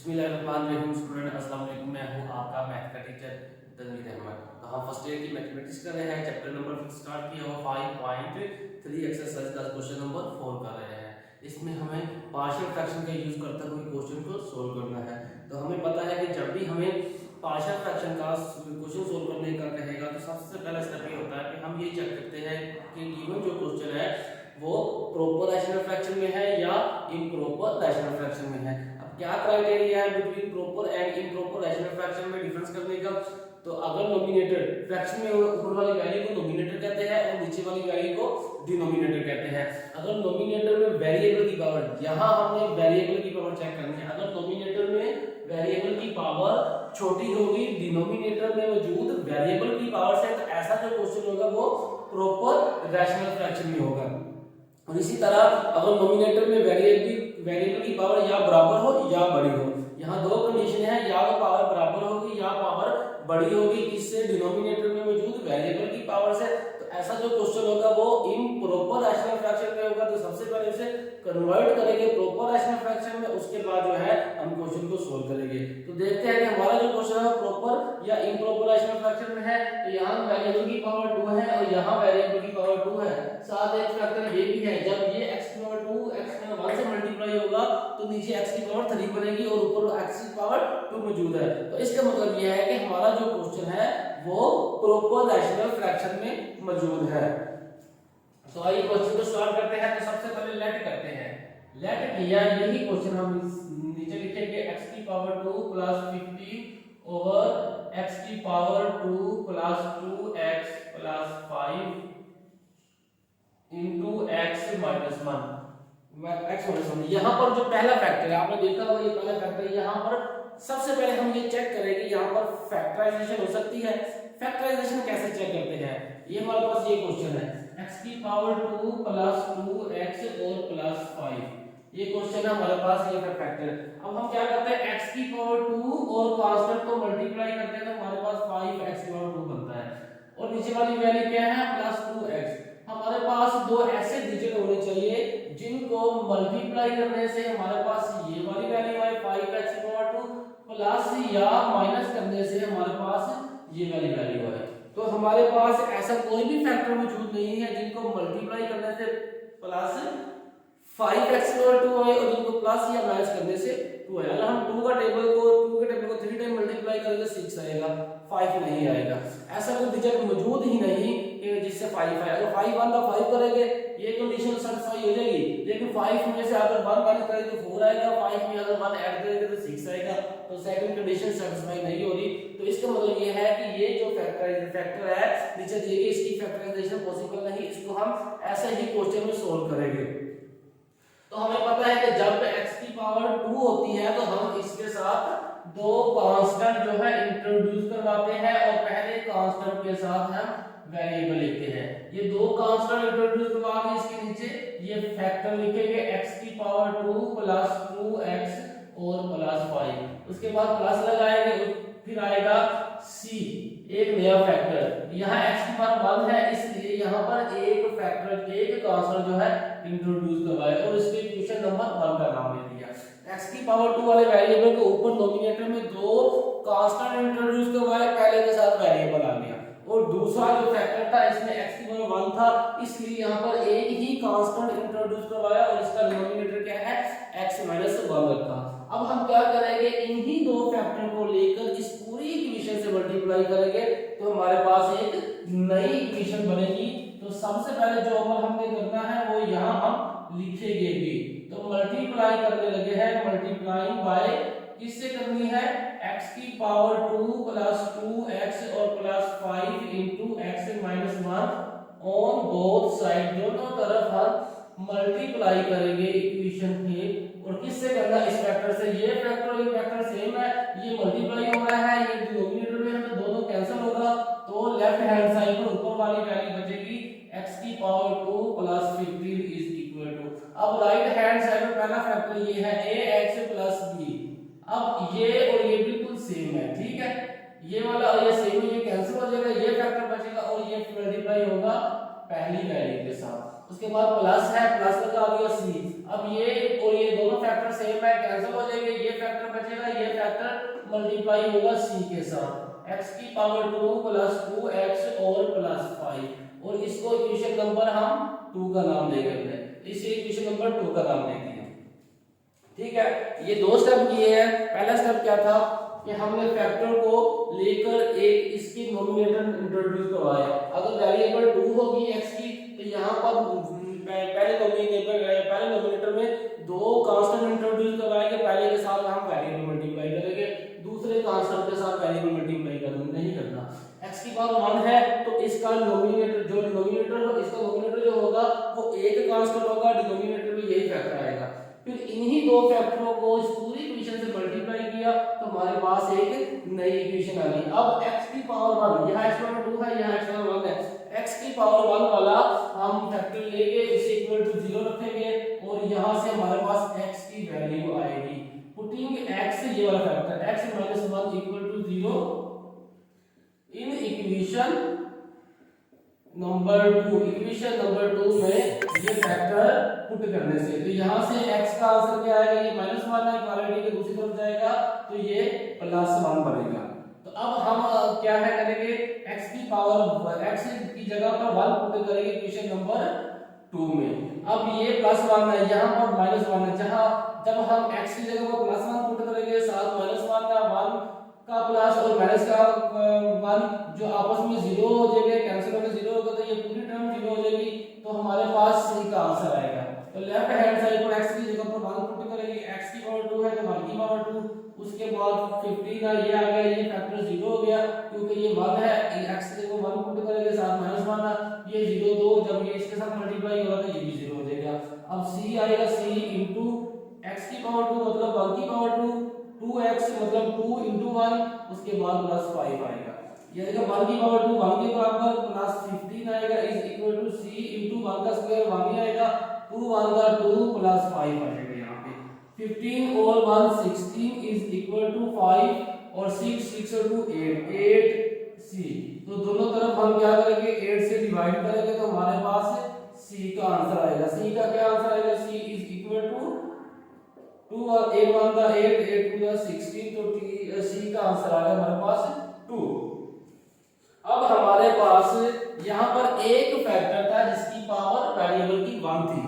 बिस्मिल्लाहिर्रहमानिर्रहीम। स्टूडेंट अस्सलाम वालेकुम, मैं हूं आपका मैथ का टीचर तनवीर अहमद। तो हम फर्स्ट ईयर की मैथमेटिक्स कर रहे हैं, चैप्टर नंबर 5 स्टार्ट किया हुआ 5.3 एक्सरसाइज का क्वेश्चन नंबर 4 कर रहे हैं। इसमें हमें पार्शियल फ्रैक्शन का यूज करते हुए क्वेश्चन को सोल्व करना है। तो हमें पता है कि जब भी हमें पार्शियल फ्रैक्शन का क्वेश्चन सोल्व करने का कहेगा तो सबसे पहला स्टेप ये होता है कि हम ये चेक करते हैं कि गिवन जो क्वेश्चन है वो प्रॉपर रैशनल फ्रैक्शन में है या इम्प्रॉपर रैशनल फ्रैक्शन में है। क्या क्राइटेरिया है between proper and improper rational fraction में डिफरेंस करने का? तो अगर नोमिनेटर फ्रैक्शन में ऊपर वाली वैल्यू को नोमिनेटर कहते हैं और नीचे वाली वैल्यू को डिनोमिनेटर कहते हैं। अगर नोमिनेटर में वेरिएबल की पावर, यहां हमने वेरिएबल की पावर चेक करनी है, अगर नोमिनेटर में वेरिएबल की पावर छोटी होगी डिनोमिनेटर में मौजूद वेरिएबल की पावर से, तो ऐसा जो क्वेश्चन होगा वो प्रॉपर रैशनल फ्रैक्शन में होगा। और इसी तरह अगर नोमिनेटर में वेरिएबल की पावर या बराबर हो या बड़ी हो, यहाँ दो कंडीशन है, या तो पावर बराबर होगी या पावर बड़ी होगी, किससे? डिनोमिनेटर में मौजूद वेरिएबल की पावर से। तो ऐसा जो क्वेश्चन होगा वो इम्प्रॉपर रैशनल फ्रैक्शन में होगा। तो सबसे पहले इसे कन्वर्ट करेंगे प्रॉपर रैशनल फ्रैक्शन में, उसके बाद जो है हम क्वेश्चन को सोल्व करेंगे। तो देखते हैं कि हमारा जो क्वेश्चन है प्रॉपर या इम्प्रॉपर रैशनल फ्रैक्शन में है। तो यहाँ वेरिएबल की पावर 2 है और यहाँ वेरिएबल की पावर 2 है, साथ एक फैक्टर ये भी है। जब ये x की पावर 2 x की पावर 1 से मल्टीप्लाई होगा तो नीचे x की पावर 3 बनेगी और ऊपर x की पावर 2 मौजूद है। तो इसका मतलब ये है कि हमारा जो क्वेश्चन है वो प्रॉपर रैशनल फ्रैक्शन में मौजूद है। तो आइए क्वेश्चन को सॉल्व करते हैं। तो सबसे पहले लेट करते हैं। लेट किया, यही क्वेश्चन हम नीचे लिखेंगे x की पावर 2 प्लस 50 ओवर x की power 2 plus 2x plus 5 into x minus 1। यहाँ पर जो पहला फैक्टर है आपने देखा होगा, ये पहला फैक्टर है। यहाँ पर सबसे पहले हम ये चेक करें कि यहाँ पर फैक्टराइजेशन हो सकती है। फैक्टराइजेशन कैसे चेक करते हैं? ये हमारे पास ये क्वेश्चन है x की पावर 2 प्लस 2x और प्लस 5, ये क्वेश्चन है हमारे पास, ये फैक्टर। अब हम क्या करते हैं, x की पावर 2 और कांस्टेंट को मल्टीप्लाई करते हैं तो हमारे पास 5x की पावर 2 बनता है और नीचे वाली वैल्यू क्या है, प्लस 2x। हमारे पास दो ऐसे डिजिट होने चाहिए जिनको मल्टीप्लाई करने से हमारे पास ये वाली वैल्यू आए 5x की पावर 2 प्लस या माइनस करने से हमारे पास ये वाली वैल्यू आए। तो हमारे पास ऐसा कोई भी फैक्टर मौजूद नहीं है जिनको मल्टीप्लाई करने से प्लस 5x की पावर 2 आए और जिनको प्लस या माइनस करने से 2 आए। अगर हम 2 के टेबल को 3 टाइम मल्टीप्लाई करेंगे 6 आएगा, 5 नहीं आएगा। ऐसा कोई डिजिट मौजूद ही नहीं कि जिससे 5 आए। अगर 5 1 का 5 करेंगे ये कंडीशन सेटिस्फाई हो जाएगी, लेकिन 5 में से अगर 1 माइनस करेंगे तो 4 आएगा, 5 में अगर 1 ऐड करेंगे तो 6 आएगा। तो सेकंड कंडीशन सेटिस्फाई नहीं हो रही। तो इसका मतलब ये है कि ये जो फैक्टर है नीचे दिए गए, इसकी फैक्टराइजेशन पॉसिबल नहीं। इसको हम ऐसे ही क्वेश्चन में सोल्व करेंगे। तो हमें पता है कि जब x की पावर 2 होती है तो हम इसके साथ दो कांस्टेंट जो है इंट्रोड्यूस करवाते हैं और पहले कांस्टेंट के साथ हम वेरिएबल लिखते हैं। ये दो कांस्टेंट इंट्रोड्यूस करवा के इसके नीचे ये फैक्टर लिखेंगे x की पावर 2 प्लस 2x और प्लस 5। उसके बाद प्लस लगाएंगे, फिर आएगा c, एक नया फैक्टर। यहाँ x की पावर 1 है इसलिए यहाँ पर एक फैक्टर, एक कांस्टेंट जो है इंट्रोड्यूस करवाए और इसके इक्वेशन नंबर 1 का नाम दे दिया। x की पावर 2 वाले वेरिएबल को ऊपर नोमिनेटर में दो कांस्टेंट इंट्रोड्यूस करवाए, पहले के साथ वेरिएबल आ गया और दूसरा जो फैक्टर था इसमें x की पावर 1 था इसलिए यहाँ पर एक ही कांस्टेंट इंट्रोड्यूस करवाया और इसका डिनोमिनेटर क्या है, x 1 रखा। अब हम क्या करेंगे, इन्हीं दो फैक्टर को लेकर इस पूरी इक्वेशन से मल्टीप्लाई करेंगे तो हमारे पास एक नई इक्वेशन बनेगी। तो सबसे पहले जो अमल हमने करना है वो यहाँ हम लिखेंगे भी। तो मल्टीप्लाई करने लगे हैं, मल्टीप्लाई बाय किससे करनी है, x की पावर 2 प्लस 2x और plus 5 into x minus 1 on both side, दोनों तरफ हम मल्टीप्लाई करेंगे इक्वेशन के। और किससे करना, इस फैक्टर से। ये फैक्टर और ये फैक्टर सेम है, ये मल्टीप्लाई हो रहा है, ये डिनोमिनेटर में है तो दोनों कैंसिल होगा। तो लेफ्ट हैंड साइड पर ऊपर वाली वैल्यू बचेगी x की power 2 plus 15 is equal to. अब राइट हैंड साइड पर पहला फैक्टर ये है ax प्लस b। अब ये और ये बिल्कुल सेम है, ठीक है, ये वाला और ये सेम है, ये कैंसिल हो जाएगा, ये फैक्टर बचेगा और ये मल्टीप्लाई होगा पहली वैल्यू के साथ। उसके बाद प्लस है, प्लस लगा दिया c, अब ये और ये दोनों फैक्टर सेम है, कैंसिल हो जाएंगे, ये फैक्टर बचेगा, ये फैक्टर मल्टीप्लाई होगा c के साथ, x की पावर 2 प्लस 2x और प्लस 5, और इसको इक्वेशन नंबर हम 2 का नाम देंगे अपने, इसे इक्वेशन नंबर 2 का नाम देंगे। ठीक है, ये दो स्टेप किए हैं। पहला स्टेप क्या था कि हमने फैक्टर को लेकर एक इसकी नोमिनेटर इंट्रोड्यूस करवाया। अगर वेरिएबल 2 होगी x की तो यहाँ पर पहले नोमिनेटर में दो कांस्टेंट इंट्रोड्यूस करवाएंगे, पहले के साथ हम वेरिएबल मल्टीप्लाई करेंगे, दूसरे कांस्टेंट के साथ वेरिएबल मल्टीप्लाई करेंगे, नहीं करना। x की पावर 1 है तो इसका नोमिनेटर इसका नोमिनेटर जो होगा वो एक कांस्टेंट होगा, डिनोमिनेटर में यही फैक्टर आएगा। फिर इन्हीं दो फैक्टरों को इस पूरी इक्वेशन से मल्टीप्लाई किया तो हमारे पास एक नई इक्वेशन आ गई। अब x की पावर 1, यहाँ x पावर 2 है, यहाँ x पावर 1 है, x की पावर 1 वाला हम फैक्टर लेंगे, इसे इक्वल टू 0 रखेंगे और यहाँ से हमारे पास x की वैल्यू आएगी। पुटिंग x, ये वाला factor x - 1 equal to 0 in equation number 2, equation number 2 में ये फैक्टर पुट करने से, तो यहाँ से x का आंसर क्या आएगा, ये -1 है, इक्वालिटी के दूसरी तरफ जाएगा तो ये +1 बनेगा। तो अब हम क्या है करेंगे, x की पावर x की जगह पर 1 पुट करेंगे इक्वेशन नंबर 2 में। अब ये +1 है, यहाँ पर -1 है, जहाँ जब हम x की जगह पर +1 पुट करेंगे, साथ -1 का 1 का प्लस और माइनस का 1 जो आपस में 0 हो जाएंगे, कैंसिल होकर 0 होगा तो ये पूरी टर्म 0 हो जाएगी, तो हमारे पास सी का आंसर आएगा। तो लेफ्ट हैंड साइड पर x की जगह पर 1 पुट करेंगे, x की पावर 2 है तो 1 की पावर 2, उसके बाद 15 ये आ गया, ये फैक्टर 0 हो गया क्योंकि ये 1 है, x की जगह 1 पुट करेंगे, साथ -1 ये 0 2, जब ये इसके साथ मल्टीप्लाई होगा तो ये भी 0 हो जाएगा। अब c आएगा, c इनटू x की पावर 2 मतलब 1 की पावर 2, 2x मतलब 2 into 1, उसके बाद +5 आएगा, ये आएगा 1 की पावर 2 1 के बराबर प्लस 15 आएगा is equal to c into 1 का स्क्वायर 1 ही आएगा, 2 1 का 2 प्लस 5 आएगा यहाँ पे। 15 और 1 16 इज इक्वल टू 5 और 6 6 और 2 8 c, तो दोनों तरफ हम क्या करेंगे 8 से डिवाइड करेंगे तो हमारे पास c का आंसर आएगा। c का क्या आंसर आएगा, c इज इक्वल टू 2 और 8 1 का 8 8 2 का 16, तो c का आंसर आ गया हमारे पास 2। अब हमारे पास यहाँ पर एक फैक्टर था जिसकी पावर वेरिएबल की 1 थी,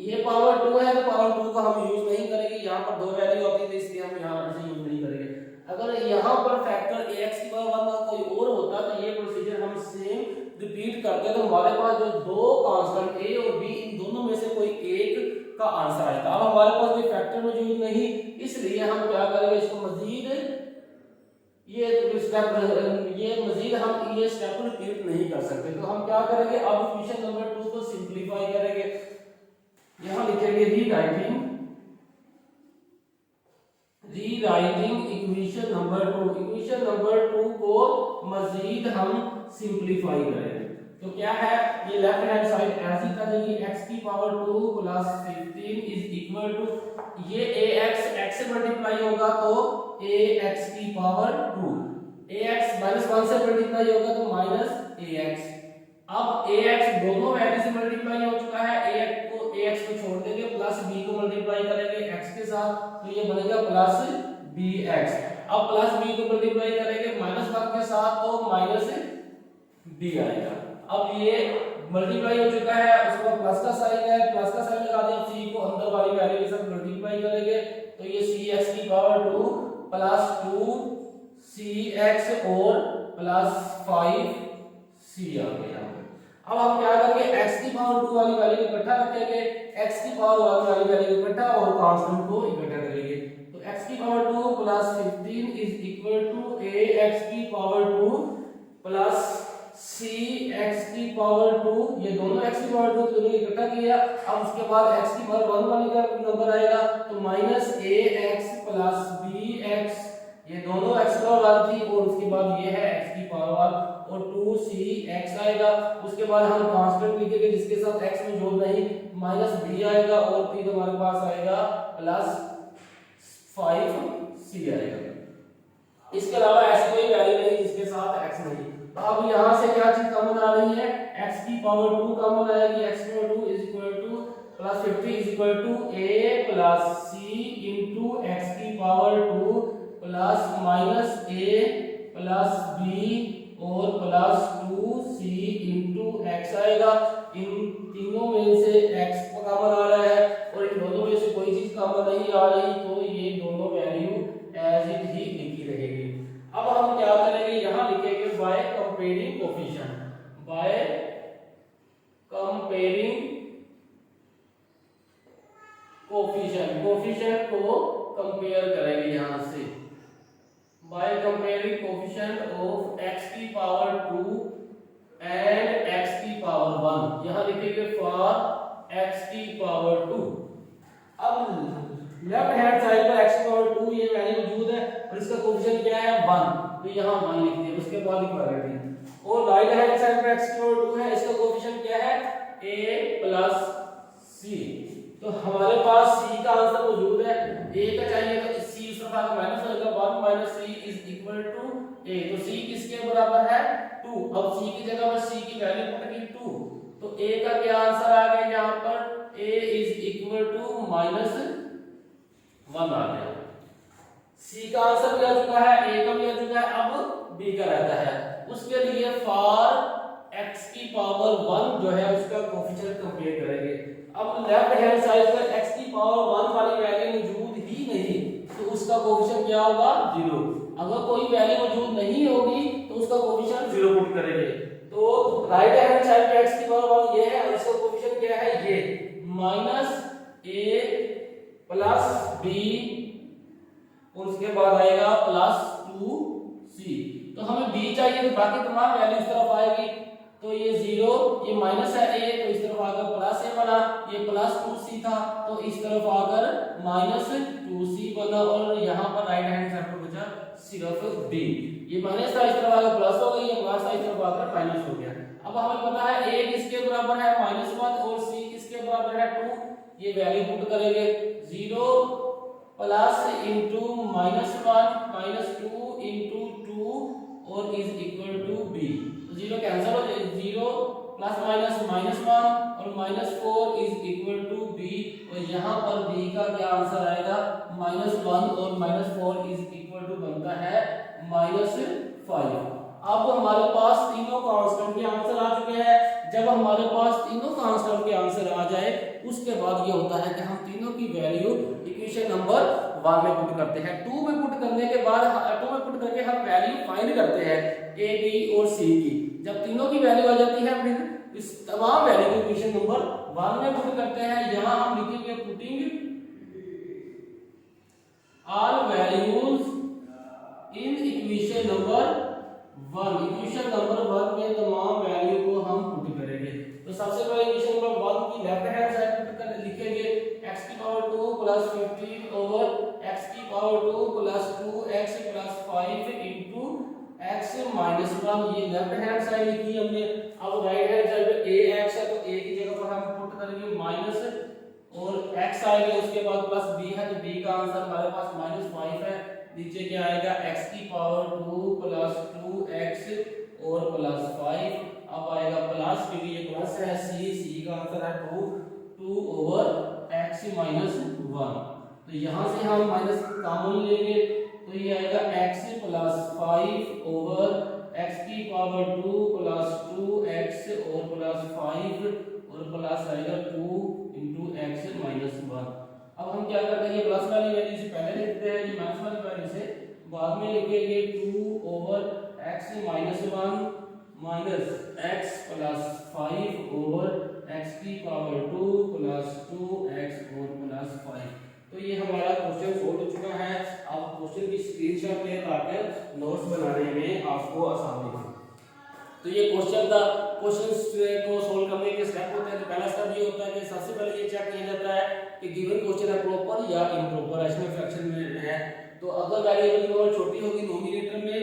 ये पावर 2 है तो पावर 2 का हम यूज नहीं करेंगे, यहाँ पर दो वैल्यू होती है इसलिए हम यहाँ पर यूज नहीं करेंगे। अगर यहाँ पर फैक्टर ax की पावर 1 का कोई और होता तो ये प्रोसीजर हम सेम रिपीट करते तो हमारे पास जो दो कांस्टेंट a और b इन दोनों में से कोई एक का आंसर आया था। अब हमारे पास कोई फैक्टर मौजूद नहीं, इसलिए हम क्या करेंगे, इसको मजीद हम ये स्टेप रिपीट नहीं कर सकते, तो हम क्या करेंगे, अब इक्वेशन नंबर 2 को सिंपलीफाई करेंगे। यहां लिखेंगे rewriting equation number 2, equation number 2 को मजीद हम सिंपलीफाई करेंगे। तो क्या है, ये लेफ्ट हैंड साइड ऐसी करेंगे, x की power 2 plus 15 is equal to, ये x से मल्टीप्लाई होगा तो ax की पावर 2, ax -1 से मल्टीप्लाई होगा तो -ax। अब ax दोनों वैल्यू से मल्टीप्लाई हो चुका है, ax को छोड़ देंगे, प्लस b को मल्टीप्लाई करेंगे x के साथ तो ये बनेगा प्लस bx। अब प्लस b को मल्टीप्लाई करेंगे -1 के साथ तो -b आएगा। अब ये मल्टीप्लाई हो चुका है, उसके बाद प्लस का साइन है, प्लस का साइन लगा दिया, c को अंदर वाली वैल्यू के साथ मल्टीप्लाई करेंगे तो ये cx की पावर 2 प्लस 2cx और प्लस 5c आ गया। अब हम क्या करेंगे, x की पावर 2 वाली वैल्यू को इकट्ठा रखेंगे, x की पावर 1 वाली वैल्यू को इकट्ठा और कांस्टेंट को इकट्ठा करेंगे, तो x की power 2 plus 15 is equal to ax की पावर 2 प्लस cx की पावर 2, ये दोनों x की पावर 2 दोनों इकट्ठा किया। अब उसके बाद x की पावर 1 वाली का नंबर आएगा तो -ax प्लस bx, ये दोनों x की पावर 1 थी और उसके बाद ये है x की पावर 1 और 2cx आएगा। उसके बाद हम कांस्टेंट लिखेंगे जिसके साथ x में जोड़ नहीं, -b आएगा और फिर हमारे पास आएगा प्लस 5c आएगा। इसके अलावा ऐसी कोई वैल्यू नहीं जिसके साथ x नहीं। तो अब यहाँ से क्या चीज कॉमन आ रही है, x की पावर 2 कॉमन आएगी, x की power 2 is equal to plus 50 is equal to a plus c into x की power 2 plus minus a plus b और प्लस 2c इंटू एक्स आएगा। इन तीनों में से x कॉमन आ रहा है और इन दोनों में से कोई चीज कॉमन नहीं आ रही, तो ये दोनों वैल्यू एज इट ही लिखी रहेगी। अब हम क्या करेंगे, यहाँ लिखेंगे by comparing coefficient, by comparing coefficient, coefficient को कंपेयर करेंगे यहाँ से, by comparing coefficient of x की पावर 2 एंड x की पावर 1। यहाँ लिखेंगे फॉर x की पावर 2। अब लेफ्ट हैंड साइड पर x की पावर 2 ये वैल्यू मौजूद है और इसका कोफिशिएंट क्या है 1, तो यहाँ 1 लिख दिया, उसके बाद इक्वालिटी। और राइट हैंड साइड पर x की पावर 2 है, इसका कोफिशिएंट क्या है a प्लस c। तो हमारे पास c का आंसर मौजूद है, a का चाहिए तो c इस तरफ आकर माइनस हो जाएगा, 1 minus c is equal to a। तो c किसके बराबर है 2। अब c की जगह पर c की वैल्यू पुट की 2, तो a का क्या आंसर आ गया यहाँ पर a is equal to minus 1 आ गया। c का आंसर भी आ चुका है, a का भी आ चुका है, अब b का रहता है। उसके लिए फॉर x की पावर 1 जो है उसका कोफिशिएंट कंपेयर करेंगे। अब लेफ्ट हैंड साइड पर x की पावर 1 वाली वैल्यू मौजूद ही नहीं, तो उसका कोफिशिएंट क्या होगा 0। अगर कोई वैल्यू मौजूद नहीं होगी तो उसका कोफिशिएंट 0 पुट करेंगे। तो राइट हैंड साइड पे x की पावर 1 ये है और इसका कोफिशिएंट क्या है ये माइनस a प्लस b और उसके बाद आएगा प्लस 2c। तो हमें b चाहिए तो बाकी तमाम वैल्यू इस तरफ आएगी, तो ये 0 ये माइनस है a, तो इस तरफ आकर प्लस a बना, ये प्लस 2c था तो इस तरफ आकर माइनस 2c बना और यहाँ पर राइट हैंड साइड पर बचा सिर्फ b। ये माइनस था इस तरफ आकर प्लस हो गई, ये प्लस था इस तरफ आकर माइनस हो गया। अब हमें पता है a किसके बराबर है -1 और c किसके बराबर है 2। ये वैल्यू पुट करेंगे 0 प्लस इंटू -1 -2 इंटू 2 और इज इक्वल टू b। तो 0 कैंसिल हो जाए, 0 प्लस माइनस -1 और -4 इज इक्वल टू b और यहाँ पर b का क्या आंसर आएगा -1 और -4 इज इक्वल टू बनता है -5। अब हमारे पास तीनों कांस्टेंट के आंसर आ चुके हैं। जब हमारे पास तीनों कांस्टेंट के आंसर आ जाए उसके बाद ये होता है कि हम तीनों की वैल्यू इक्वेशन नंबर 1 में पुट करते हैं। 2 में पुट करने के बाद 2 में पुट करके हम वैल्यू फाइंड करते हैं a b और c की। जब तीनों की वैल्यू आ जाती है फिर इस तमाम वैल्यू को इक्वेशन नंबर 1 में पुट करते हैं। यहां हम लिखेंगे putting all values in equation number 1। Equation number 1 में तमाम वैल्यू को हम पुट करेंगे। तो सबसे पहले इक्वेशन नंबर 1 की लेफ्ट हैंड साइड पुट कर लिखेंगे x की पावर 2 प्लस 15 ओवर x की power 2 plus 2x plus 5 into x minus 1। ये लेफ्ट हैंड साइड लिखी हमने। अब राइट हैंड साइड पे ax है तो a की जगह पर हम पुट करेंगे माइनस और x आएगा, उसके बाद प्लस b है तो b का आंसर हमारे पास -5 है। नीचे क्या आएगा x की पावर 2 प्लस 2x और प्लस 5। अब आएगा प्लस क्योंकि ये प्लस है, c का आंसर है 2 ओवर x माइनस 1। तो यहाँ से हम माइनस कॉमन लेंगे तो ये आएगा x प्लस 5 ओवर x की पावर 2 प्लस 2x और प्लस 5 और प्लस आएगा 2 इंटू x माइनस 1। अब हम क्या करते हैं, ये प्लस वाली वैल्यू से पहले लिखते हैं, ये माइनस वाली वैल्यू से बाद में लिखेंगे 2 over x minus 1 minus x plus 5 over x की पावर 2 प्लस 2x और प्लस 5। तो ये हमारा क्वेश्चन सोल्व हो चुका है। अब क्वेश्चन की स्क्रीनशॉट लेकर नोट्स बनाने में आपको आसानी होगी। तो ये क्वेश्चन का क्वेश्चन को सोल्व करने के स्टेप होते हैं। तो पहला स्टेप ये होता है कि सबसे पहले ये चेक किया जाता है कि गिवन क्वेश्चन है प्रॉपर या इम्प्रॉपर, रैशनल फ्रैक्शन में है। तो अगर वेरिएबल की पावर छोटी होगी नोमिनेटर में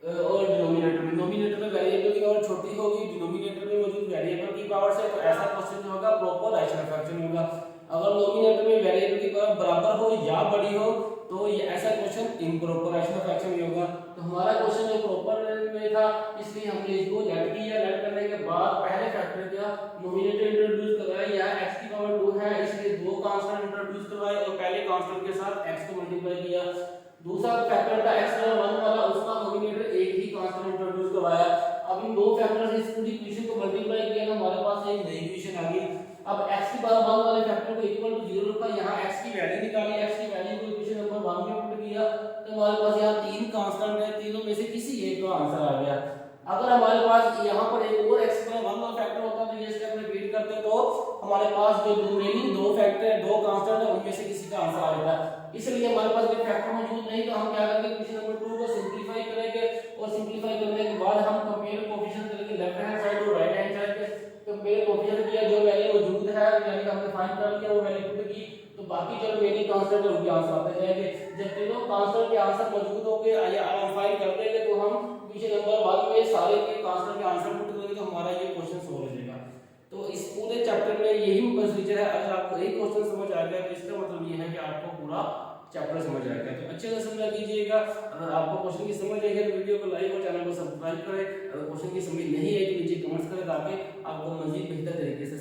और डिनोमिनेटर में, नोमिनेटर में वेरिएबल की पावर छोटी होगी डिनोमिनेटर में मौजूद वेरिएबल की पावर से, तो ऐसा क्वेश्चन जो होगा प्रॉपर रैशनल फ्रैक्शन होगा। अगर नोमिनेटर में वेरिएबल की पावर बराबर हो या बड़ी हो तो ये ऐसा question improper action of action में होगा। तो हमारा क्वेश्चन जो प्रॉपर में था इसलिए हमने इसको लेट किया। लेट करने के बाद पहले फैक्टर का नोमिनेटर इंट्रोड्यूस करवाया, यहाँ x की पावर 2 है इसलिए दो कांस्टेंट इंट्रोड्यूस करवाए और पहले कांस्टेंट के साथ x को मल्टीप्लाई किया। दूसरा फैक्टर था x का 1 वाला, उसका नोमिनेटर एक ही कांस्टेंट इंट्रोड्यूस करवाया। अब इन दो फैक्टर से इस पूरी इक्वेशन को मल्टीप्लाई किया तो हमारे पास एक नई इक्वेशन आ गई। अब x की पावर 1 वाले फैक्टर को इक्वल टू 0 रखा, यहाँ x की वैल्यू निकाली, x की वैल्यू को इक्वेशन नंबर 1 में पुट किया तो हमारे पास यहाँ तीन कांस्टेंट है, तीनों में से किसी एक का आंसर आ गया। अगर हमारे पास यहाँ पर एक और x का 1 वाला फैक्टर होता तो ये स्टेप रिपीट करते तो हमारे पास जो रिमेनिंग दो फैक्टर है, दो कांस्टेंट है, उनमें से किसी का आंसर आ जाता। इसलिए हमारे पास कोई फैक्टर मौजूद नहीं तो हम क्या करेंगे, इक्वेशन नंबर 2 को सिंपलीफाई करेंगे और सिंपलीफाई करने के बाद हम कंपेयर कोएफिशिएंट करेंगे लेफ्ट हैंड साइड और राइट हैंड साइड पे। कंपेयर कोएफिशिएंट किया, जो वैल्यू मौजूद है यानी हमने फाइंड कर लिया वो वैल्यू पुट की, तो बाकी जो रिमेनिंग कांस्टेंट है उनके आंसर आते जाएंगे। जब तीनों कांस्टेंट के आंसर मौजूद होंगे या हम फाइंड कर देंगे तो हम इक्वेशन नंबर 1 में सारे के कांस्टेंट के आंसर पुट करेंगे तो हमारा ये क्वेश्चन सॉल्व हो जाएगा। तो इस पूरे चैप्टर में यही प्रोसीजर है। अगर आपको एक क्वेश्चन समझ आ गया तो इसका मतलब ये है कि आपको पूरा चैप्टर समझ आ गया। तो अच्छे से समझ कीजिएगा। अगर आपको क्वेश्चन की समझ आई है तो वीडियो को लाइक और चैनल को सब्सक्राइब करें। अगर क्वेश्चन की समझ नहीं आई तो नीचे कमेंट्स करें ताकि आपको मजीद बेहतर तरीके से